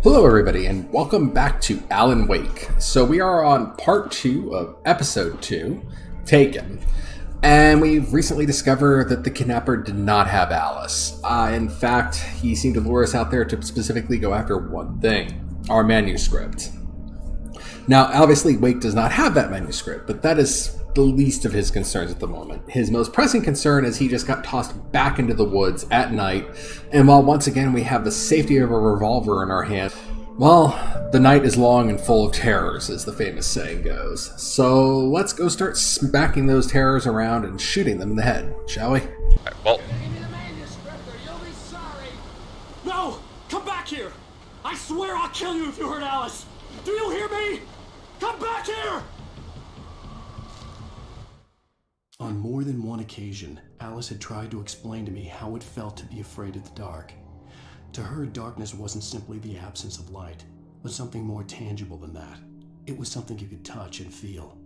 Hello, everybody, and welcome back to Alan Wake. So we are on part 2 of episode 2, Taken, and we've recently discovered that the kidnapper did not have Alice. In fact, he seemed to lure us out there to specifically go after one thing, our manuscript. Now, obviously, Wake does not have that manuscript, but that is the least of his concerns at the moment. His most pressing concern is he just got tossed back into the woods at night, and while once again we have the safety of a revolver in our hand, well, the night is long and full of terrors, as the famous saying goes. So let's go start smacking those terrors around and shooting them in the head, shall we? Well, no! Come back here! I swear I'll kill you if you hurt Alice! Do you hear me? Come back here! On more than one occasion, Alice had tried to explain to me how it felt to be afraid of the dark. To her, darkness wasn't simply the absence of light, but something more tangible than that. It was something you could touch and feel.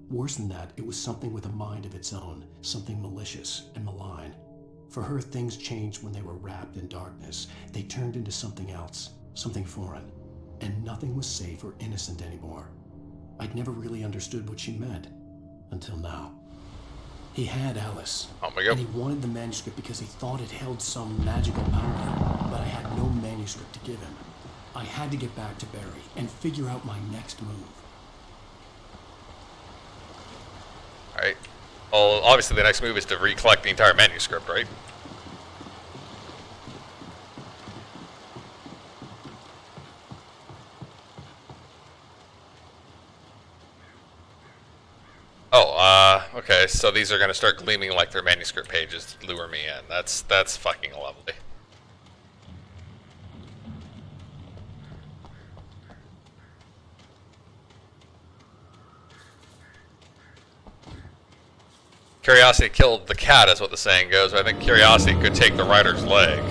Worse than that, it was something with a mind of its own, something malicious and malign. For her, things changed when they were wrapped in darkness. They turned into something else, something foreign, and nothing was safe or innocent anymore. I'd never really understood what she meant, until now. He had Alice, and he wanted the manuscript because he thought it held some magical power, but I had no manuscript to give him. I had to get back to Barry and figure out my next move. alright. Well, obviously the next move is to recollect the entire manuscript, right? Okay, so these are gonna start gleaming like their manuscript pages to lure me in. That's fucking lovely. Curiosity killed the cat, is what the saying goes, but I think curiosity could take the rider's leg.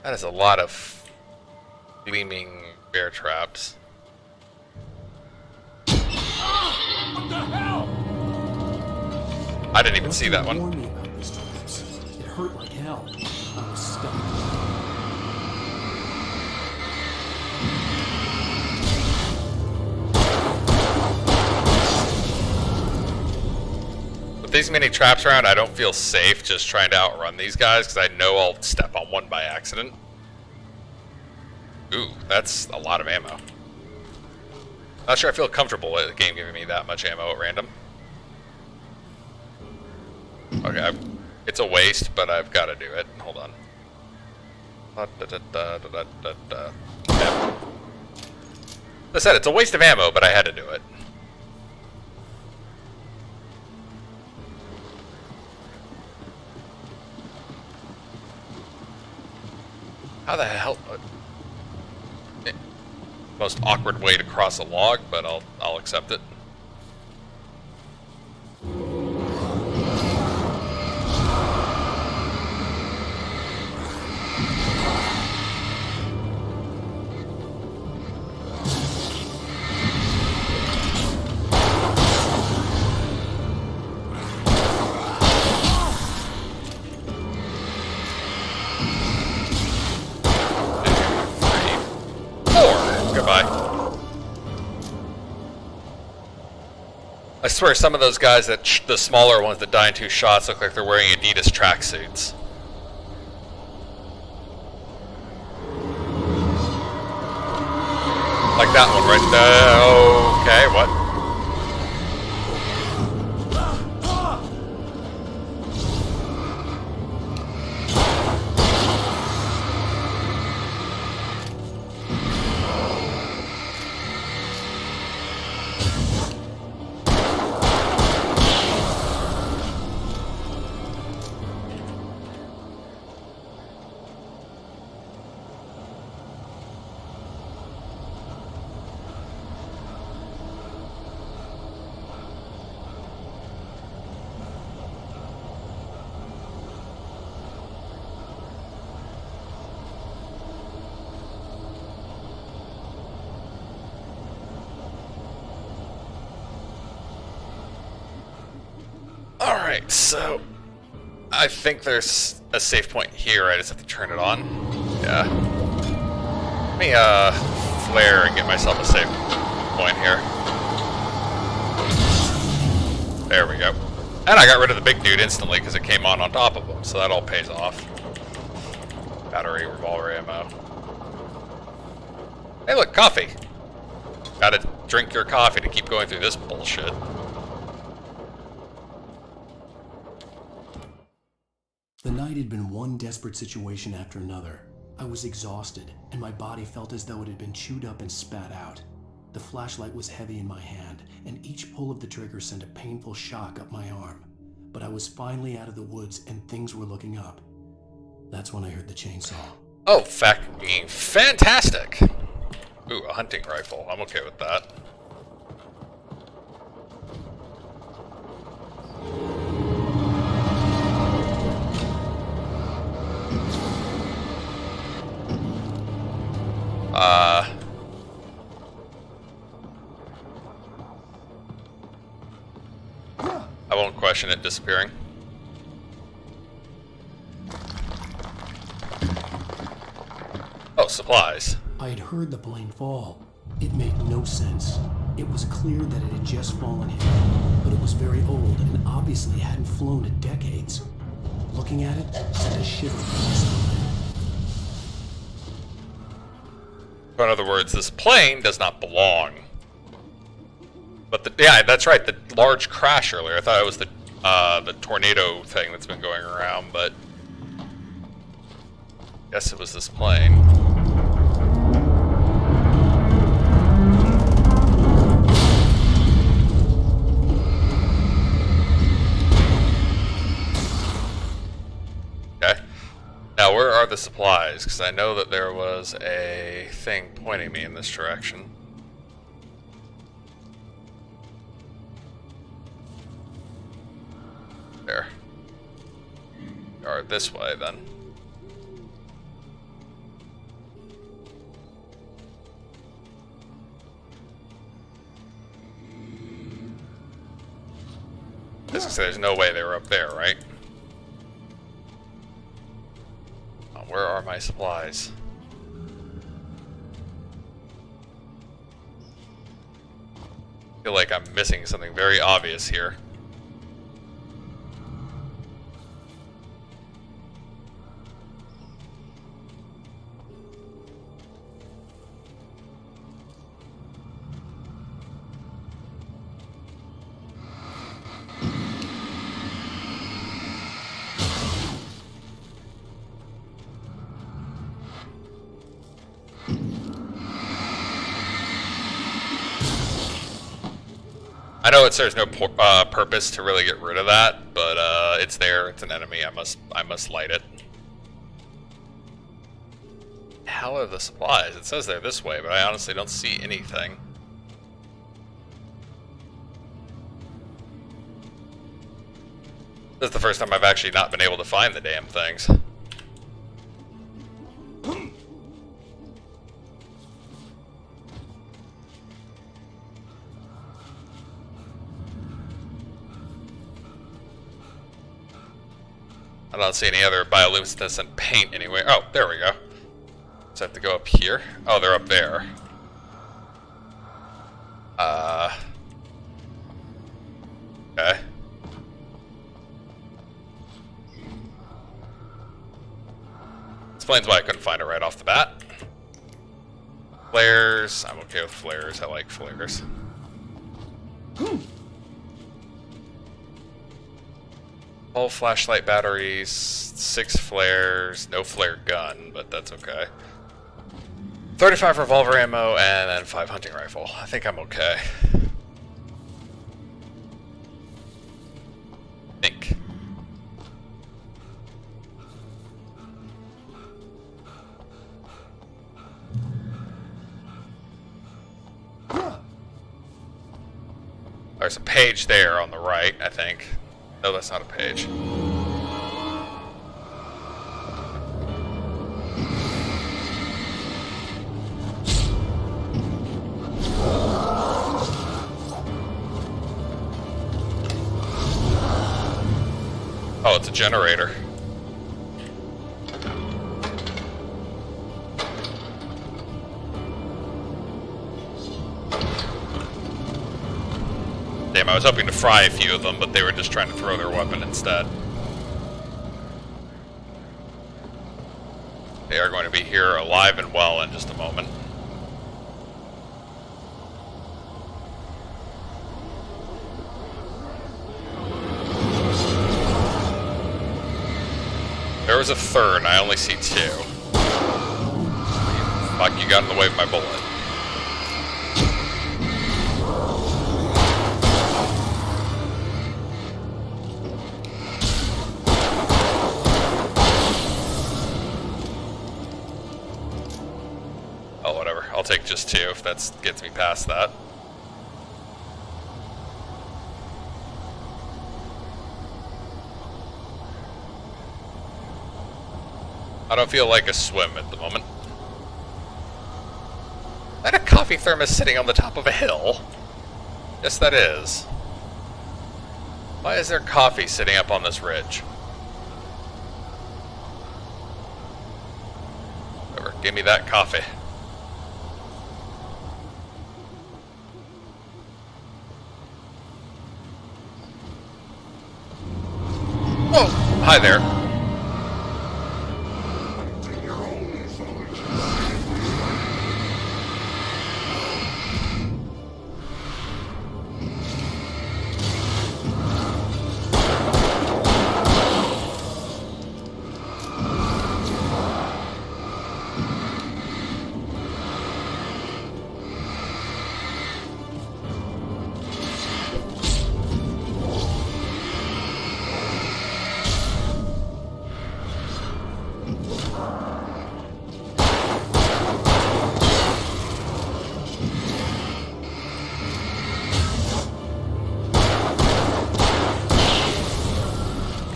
That is a lot of gleaming bear traps. What the hell? I didn't even see that one. Warned me about these traps. It hurt like hell. I was stuck. With these many traps around, I don't feel safe just trying to outrun these guys, because I know I'll step on one by accident. Ooh, that's a lot of ammo. Not sure I feel comfortable with the game giving me that much ammo at random. Okay, it's a waste, but I've got to do it. Hold on. Yeah. I said it's a waste of ammo, but I had to do it. How the hell? Most awkward way to cross a log, but I'll accept it. I swear some of those guys the smaller ones that die in 2 shots look like they're wearing Adidas tracksuits. Like that one right there. Okay, what? Alright, so I think there's a safe point here. I just have to turn it on. Yeah. Let me flare and get myself a safe point here. There we go. And I got rid of the big dude instantly because it came on top of him, so that all pays off. Battery, revolver ammo. Hey look, coffee. Gotta drink your coffee to keep going through this bullshit. The night had been one desperate situation after another. I was exhausted, and my body felt as though it had been chewed up and spat out. The flashlight was heavy in my hand, and each pull of the trigger sent a painful shock up my arm. But I was finally out of the woods, and things were looking up. That's when I heard the chainsaw. Oh, fucking fantastic! Ooh, a hunting rifle. I'm okay with that. I won't question it disappearing. Oh, supplies. I had heard the plane fall. It made no sense. It was clear that it had just fallen here, but it was very old and obviously hadn't flown in decades. Looking at it sent a shiver through my spine. In other words, this plane does not belong. But yeah, that's right. The large crash earlier. I thought it was the tornado thing that's been going around, but I guess it was this plane. Okay. Now, where are the supplies? Because I know that there was a thing pointing me in this direction. There. Or this way, then. There's no way they were up there, right? Oh, where are my supplies? I feel like I'm missing something very obvious here. I know it serves no purpose to really get rid of that, but it's there. It's an enemy. I must light it. Hell are the supplies? It says they're this way, but I honestly don't see anything. This is the first time I've actually not been able to find the damn things. I don't see any other bioluminescent paint anywhere. Oh, there we go. Just have to go up here. Oh, they're up there. Okay. Explains why I couldn't find it right off the bat. Flares. I'm okay with flares. I like flares. All flashlight batteries, 6 flares, no flare gun, but that's okay. 35 revolver ammo, and then 5 hunting rifle. I think I'm okay. Think. There's a page there on the right, I think. No, that's not a page. Oh, it's a generator. Damn, I was hoping to fry a few of them, but they were just trying to throw their weapon instead. They are going to be here alive and well in just a moment. There was a third, I only see two. Fuck, you got in the way of my bullet. Oh, whatever. I'll take just two if that gets me past that. I don't feel like a swim at the moment. Is that a coffee thermos sitting on the top of a hill? Yes, that is. Why is there coffee sitting up on this ridge? Whatever, give me that coffee. Whoa! Hi there.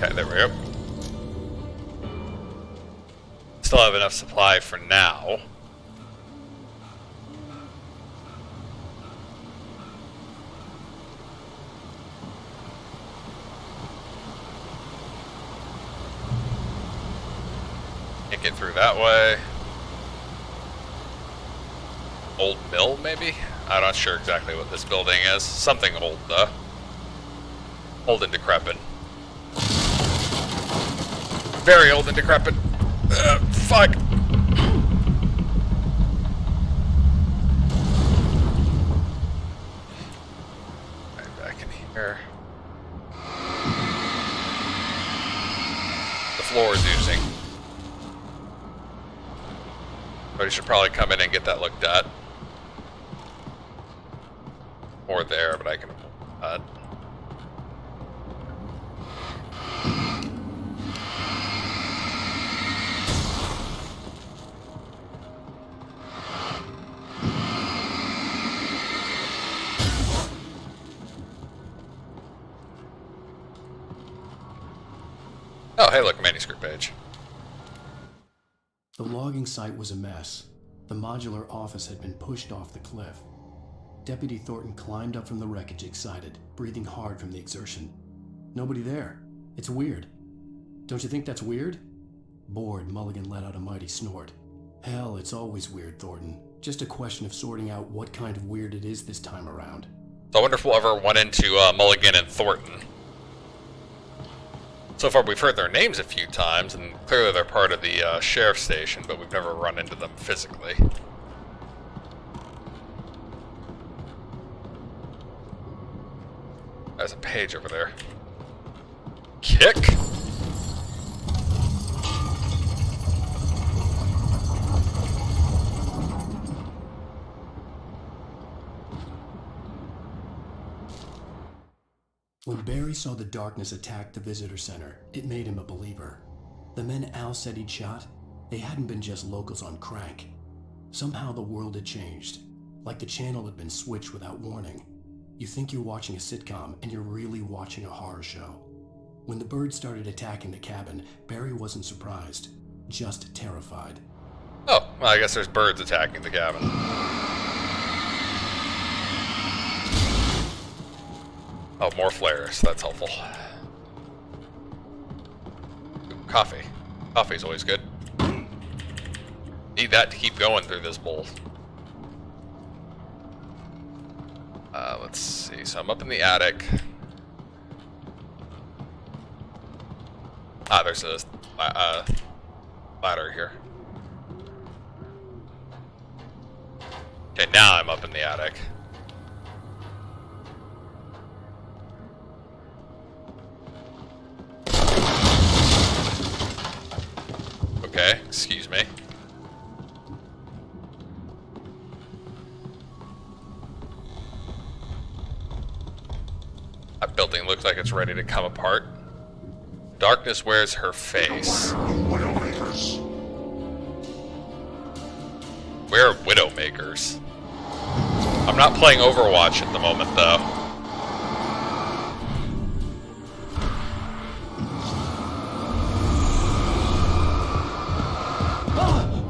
Okay, there we go. Still have enough supply for now. Can't get through that way. Old mill, maybe? I'm not sure exactly what this building is. Something old, though. Old and decrepit. Very old and decrepit. Fuck. Right back in here. The floor is oozing. But you should probably come in and get that looked at. Or there, but I can avoid that. Oh, hey, look, manuscript page. The logging site was a mess. The modular office had been pushed off the cliff. Deputy Thornton climbed up from the wreckage excited, breathing hard from the exertion. Nobody there. It's weird. Don't you think that's weird? Bored, Mulligan let out a mighty snort. Hell, it's always weird, Thornton. Just a question of sorting out what kind of weird it is this time around. So I wonder if we'll ever run into Mulligan and Thornton. So far we've heard their names a few times, and clearly they're part of the sheriff's station, but we've never run into them physically. There's a page over there. Kick? When Barry saw the darkness attack the visitor center, it made him a believer. The men Al said he'd shot, they hadn't been just locals on crank. Somehow the world had changed, like the channel had been switched without warning. You think you're watching a sitcom, and you're really watching a horror show. When the birds started attacking the cabin, Barry wasn't surprised, just terrified. Oh, well, I guess there's birds attacking the cabin. Oh, more flares. That's helpful. coffee. Coffee's always good. Need that to keep going through this bowl. Let's see. So I'm up in the attic. Ah, there's a ladder here. Okay, now I'm up in the attic. Okay, excuse me. That building looks like it's ready to come apart. Darkness wears her face. Where are Widowmakers? I'm not playing Overwatch at the moment, though.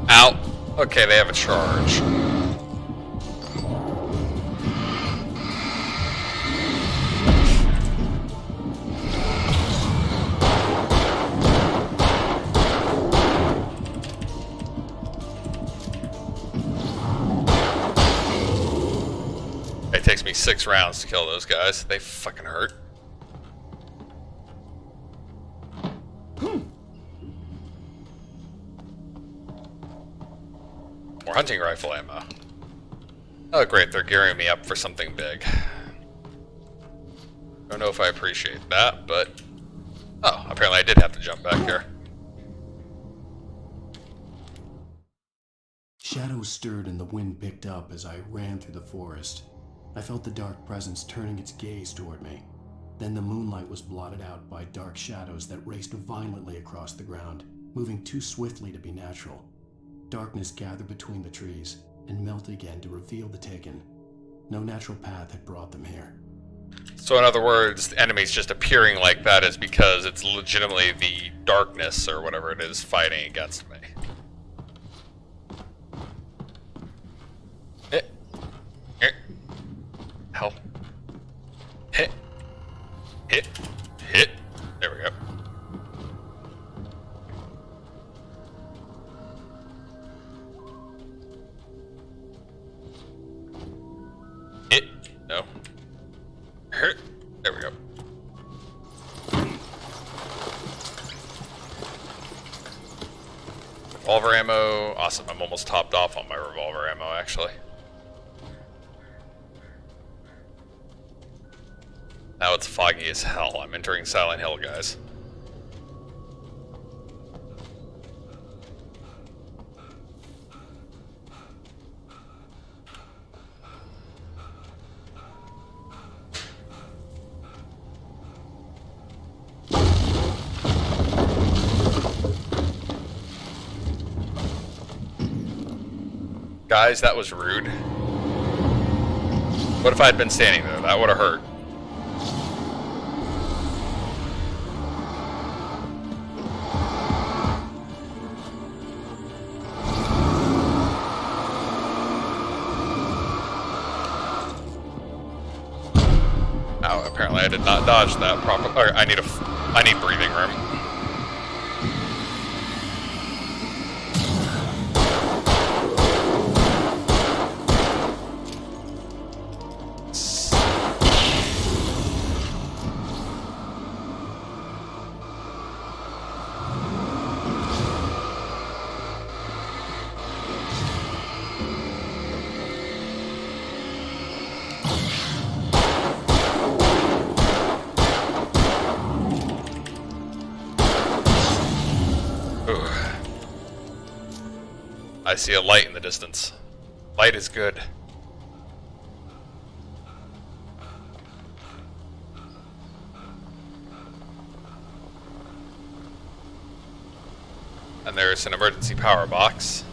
Ow. Okay, they have a charge. It takes me 6 rounds to kill those guys. They fucking hurt. More hunting rifle ammo. Oh great, they're gearing me up for something big. Don't know if I appreciate that, but... Oh, apparently I did have to jump back here. Shadows stirred and the wind picked up as I ran through the forest. I felt the dark presence turning its gaze toward me. Then the moonlight was blotted out by dark shadows that raced violently across the ground, moving too swiftly to be natural. Darkness gathered between the trees and melted again to reveal the Taken. No natural path had brought them here. So in other words, the enemies just appearing like that is because it's legitimately the darkness or whatever it is fighting against me. Hell. Hit. Hit. Hit. There we go. Hit. No. Hit. There we go. Revolver ammo. Awesome. I'm almost topped off on my revolver ammo, actually. Now it's foggy as hell. I'm entering Silent Hill, guys. Guys, that was rude. What if I had been standing there? That would have hurt. Oh, apparently I did not dodge that properly. I need breathing room. I see a light in the distance. Light is good. And there's an emergency power box.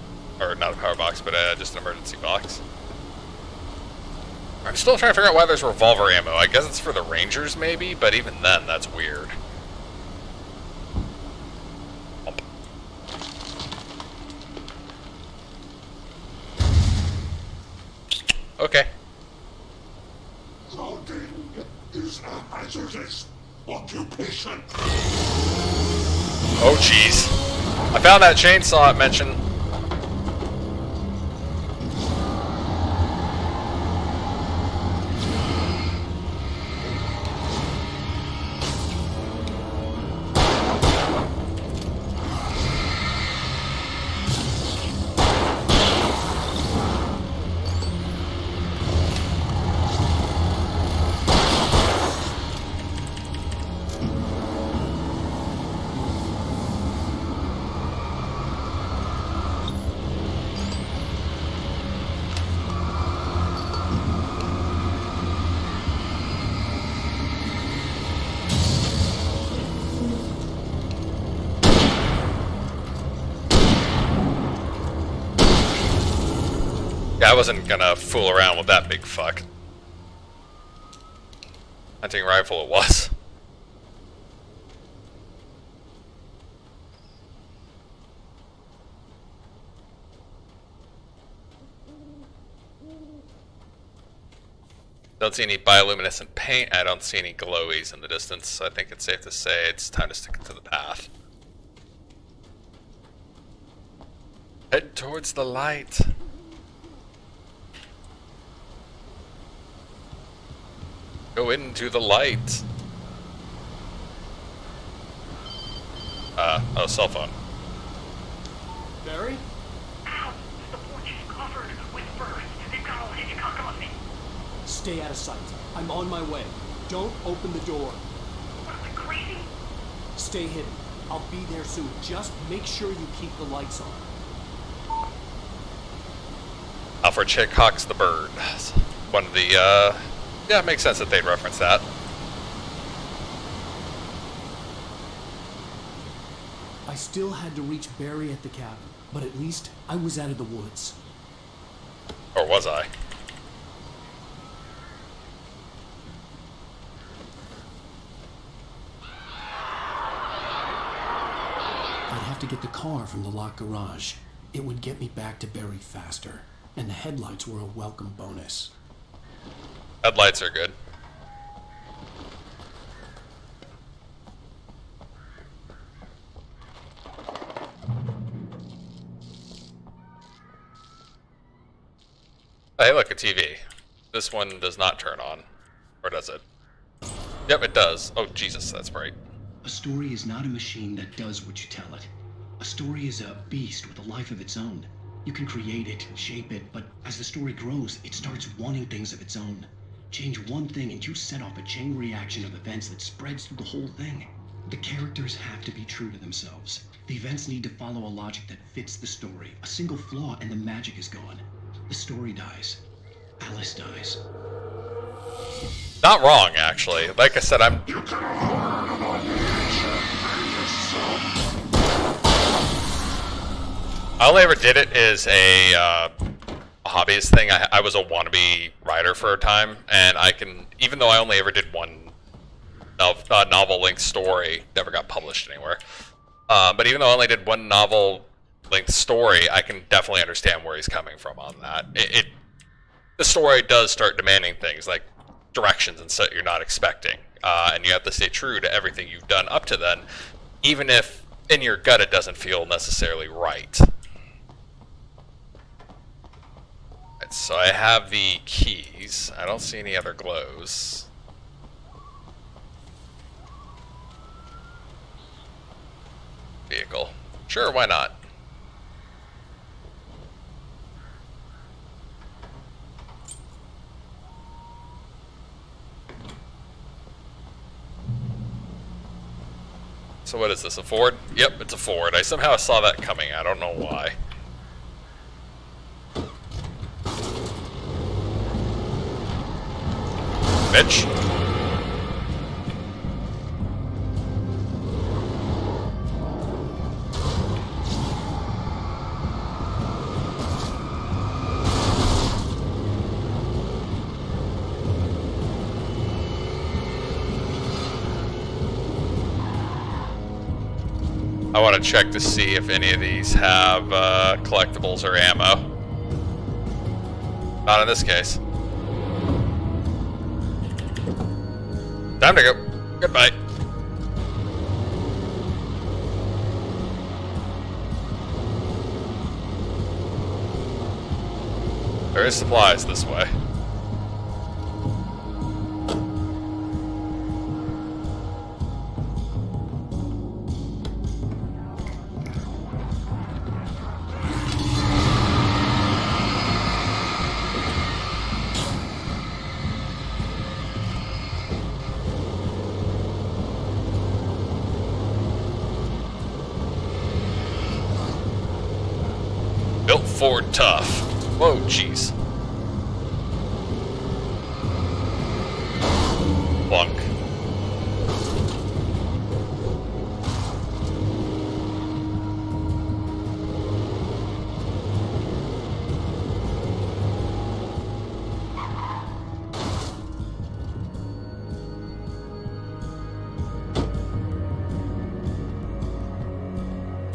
Or not a power box, but just an emergency box. I'm still trying to figure out why there's revolver ammo. I guess it's for the Rangers, maybe? But even then, that's weird. Okay. Clouding is a hazardous occupation. Oh, jeez. I found that chainsaw it mentioned. Yeah, I wasn't gonna fool around with that big fuck. Hunting rifle it was. Don't see any bioluminescent paint. I don't see any glowies in the distance, so I think it's safe to say it's time to stick to the path. Head towards the light. Go into the light. Oh, cell phone. Barry? Ow! The porch is covered with furs. They've got all Hitchcock on me. Stay out of sight. I'm on my way. Don't open the door. What am I, crazy? Stay hidden. I'll be there soon. Just make sure you keep the lights on. Alfred Hitchcock's The Bird. One of the, yeah, it makes sense that they'd reference that. I still had to reach Barry at the cabin, but at least I was out of the woods. Or was I? I'd have to get the car from the locked garage. It would get me back to Barry faster, and the headlights were a welcome bonus. Headlights are good. Oh, hey, look, a TV. This one does not turn on. Or does it? Yep, it does. Oh, Jesus, that's bright. A story is not a machine that does what you tell it. A story is a beast with a life of its own. You can create it, shape it, but as the story grows, it starts wanting things of its own. Change one thing and you set off a chain reaction of events that spreads through the whole thing. The characters have to be true to themselves. The events need to follow a logic that fits the story. A single flaw and the magic is gone. The story dies. Alice dies. Not wrong, actually. Like I said, I'm... I only ever did it as a hobbyist thing. I was a wannabe writer for a time, and I can, even though I only ever did one novel-length story, never got published anywhere. But even though I only did one novel-length story, I can definitely understand where he's coming from on that. The story does start demanding things like directions and stuff you're not expecting, and you have to stay true to everything you've done up to then, even if in your gut it doesn't feel necessarily right. Right, so I have the keys. I don't see any other glows. Vehicle. Sure, why not? So what is this, a Ford? Yep, it's a Ford. I somehow saw that coming. I don't know why. Bitch. I want to check to see if any of these have collectibles or ammo. Not in this case. Time to go. Goodbye. There is supplies this way. Built Ford tough. Whoa, jeez. Plunk.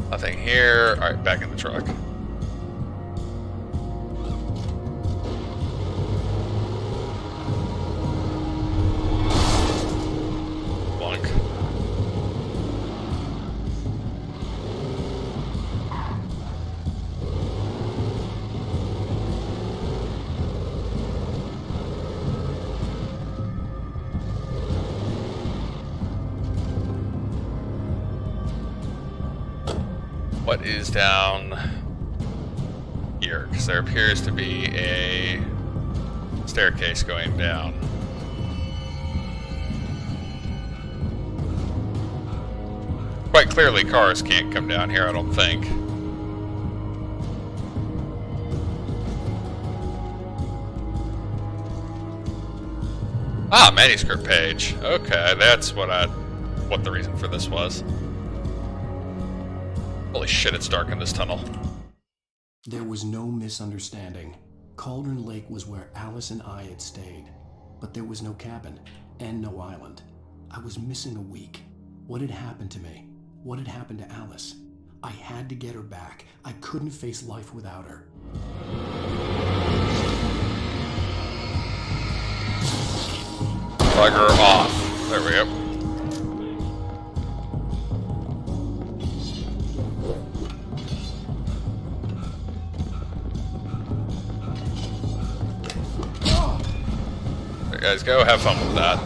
Nothing here. Alright, back in the truck. What is down here? Because there appears to be a staircase going down. Quite clearly, cars can't come down here, I don't think. Ah, manuscript page. Okay, that's what the reason for this was. Holy shit, it's dark in this tunnel. There was no misunderstanding. Cauldron Lake was where Alice and I had stayed. But there was no cabin, and no island. I was missing a week. What had happened to me? What had happened to Alice? I had to get her back. I couldn't face life without her. Bugger off. There we go. There, guys, go have fun with that.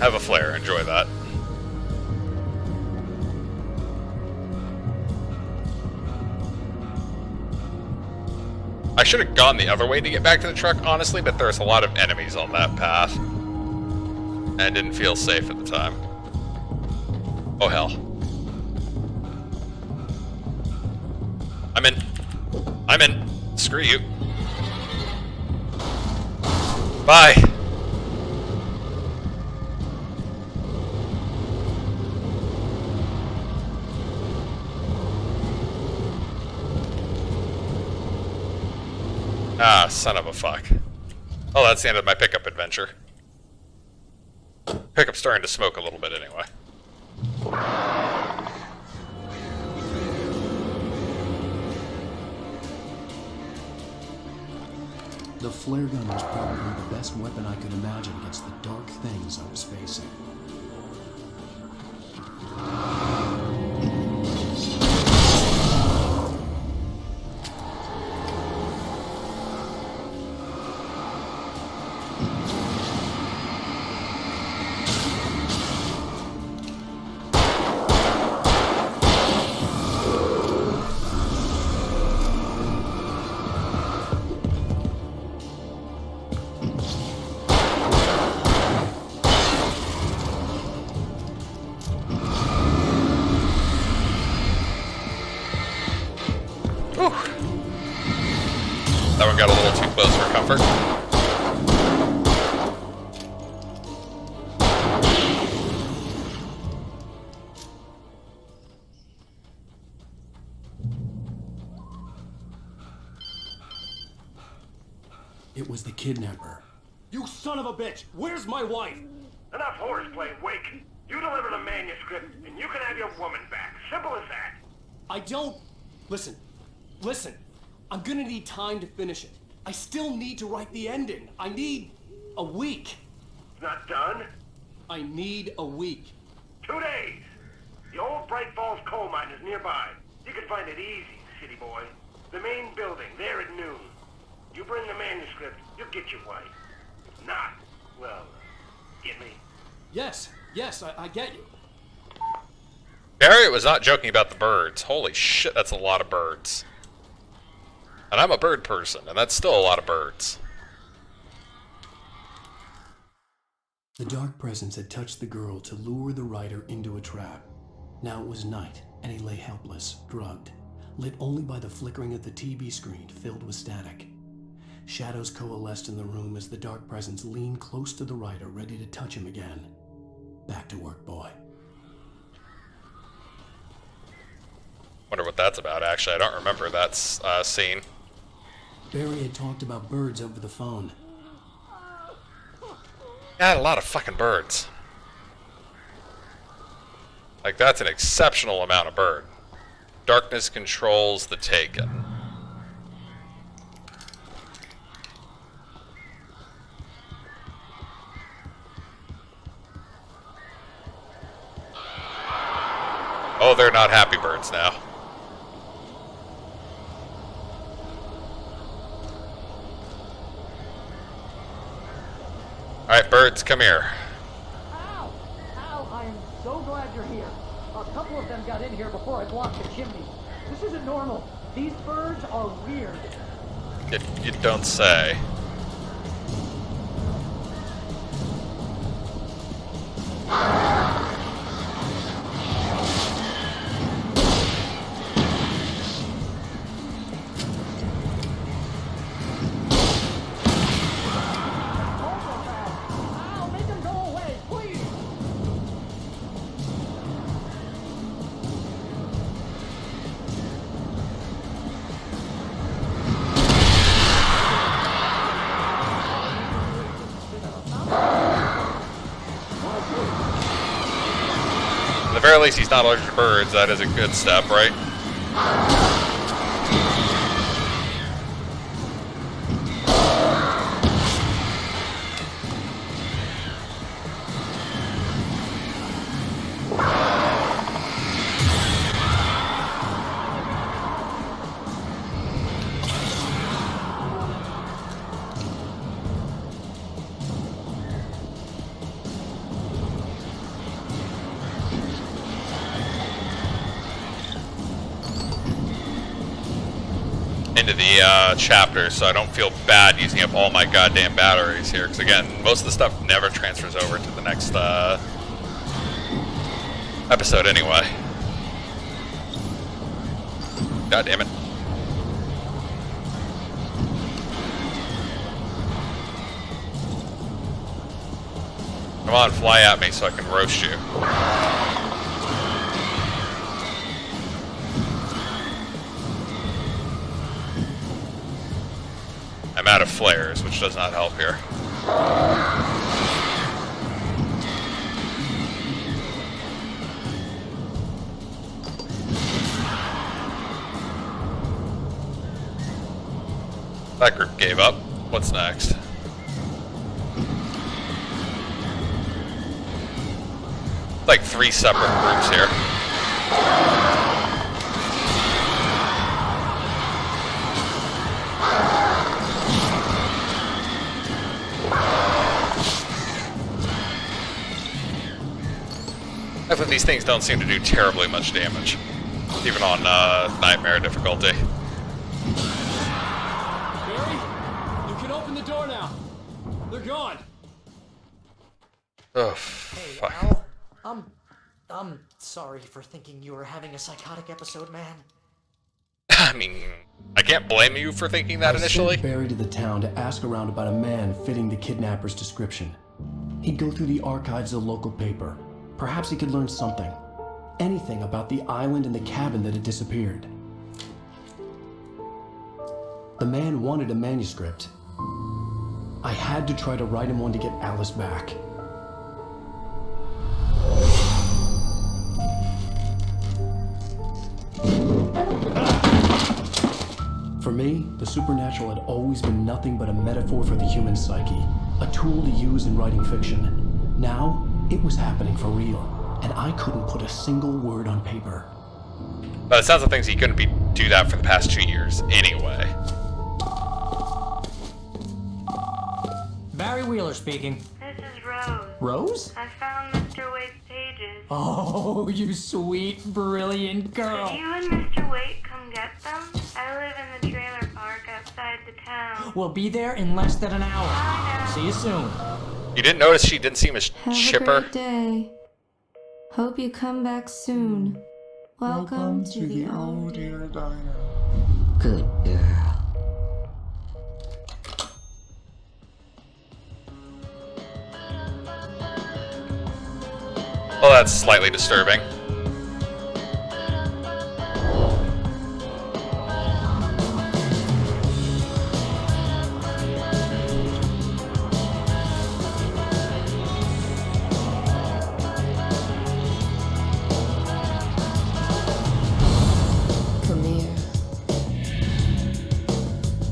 Have a flare, enjoy that. I should have gone the other way to get back to the truck, honestly, but there's a lot of enemies on that path. And it didn't feel safe at the time. Oh hell. I'm in. I'm in. Screw you. Bye. Ah, son of a fuck. Oh, that's the end of my pickup adventure. Pickup's starting to smoke a little bit anyway. The flare gun was probably the best weapon I could imagine against the dark things I was facing. That one got a little too close for comfort. It was the kidnapper. You son of a bitch! Where's my wife? Enough horseplay, Wake. You deliver the manuscript, and you can have your woman back. Simple as that. I don't... Listen. I'm gonna need time to finish it. I still need to write the ending. I need a week. It's not done. I need a week. 2 days. The old Bright Falls coal mine is nearby. You can find it easy, city boy. The main building, there at noon. You bring the manuscript, you'll get your wife. If not, well, get me? Yes, I get you. Harriet was not joking about the birds. Holy shit, that's a lot of birds. And I'm a bird person, and that's still a lot of birds. The dark presence had touched the girl to lure the writer into a trap. Now it was night, and he lay helpless, drugged, lit only by the flickering of the TV screen filled with static. Shadows coalesced in the room as the dark presence leaned close to the writer, ready to touch him again. Back to work, boy. Wonder what that's about, actually. I don't remember that scene. Barry had talked about birds over the phone. Yeah, a lot of fucking birds. Like, that's an exceptional amount of bird. Darkness controls the Taken. Oh, they're not happy birds now. Alright, birds, come here. Ow! Ow, I am so glad you're here. A couple of them got in here before I blocked the chimney. This isn't normal. These birds are weird. You don't say. Ow, make them go away, please! At the very least, he's not allergic to birds. That is a good step, right? Into the chapter, so I don't feel bad using up all my goddamn batteries here. Because again, most of the stuff never transfers over to the next episode anyway. God damn it. Come on, fly at me so I can roast you. I'm out of flares, which does not help here. That group gave up. What's next? Like 3 separate groups here. But these things don't seem to do terribly much damage, even on Nightmare difficulty. Barry, you can open the door now. They're gone. Oh, Hey, fuck. Al, I'm sorry for thinking you were having a psychotic episode, man. I mean, I can't blame you for thinking that initially. I sent Barry to the town to ask around about a man fitting the kidnapper's description. He'd go through the archives of the local paper. Perhaps he could learn something. Anything about the island and the cabin that had disappeared. The man wanted a manuscript. had to try to write him one to get Alice back. For me, the supernatural had always been nothing but a metaphor for the human psyche, a tool to use in writing fiction. Now, it was happening for real, and I couldn't put a single word on paper. But it sounds like things he couldn't do that for the past 2 years anyway. Barry Wheeler speaking. This is Rose. Rose? I found Mr. Waite's pages. Oh, you sweet, brilliant girl. Could you and Mr. Waite come get them? I live in the trailer park outside the town. We'll be there in less than an hour. Bye now. See you soon. You didn't notice she didn't seem as Have chipper? a great day. Hope you come back soon. Welcome to the old dear diner. Good girl. Well, that's slightly disturbing. Come here.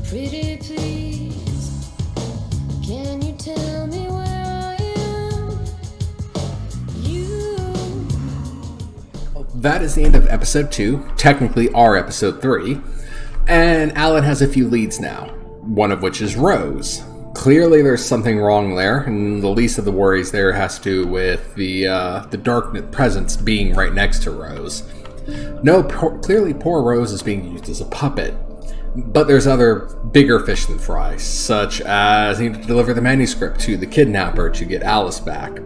Pretty please. Can you tell me where I am? That is the end of episode 2, technically our episode 3, and Alan has a few leads now, one of which is Rose. Clearly there's something wrong there, and the least of the worries there has to do with the dark presence being right next to Rose. Clearly poor Rose is being used as a puppet, but there's other bigger fish than fry, such as needing to deliver the manuscript to the kidnapper to get Alice back.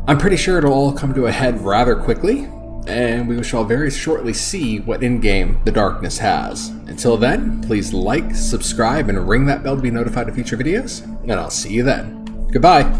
I'm pretty sure it'll all come to a head rather quickly, and we shall very shortly see what in-game the darkness has. Until then, please like, subscribe, and ring that bell to be notified of future videos, and I'll see you then. Goodbye!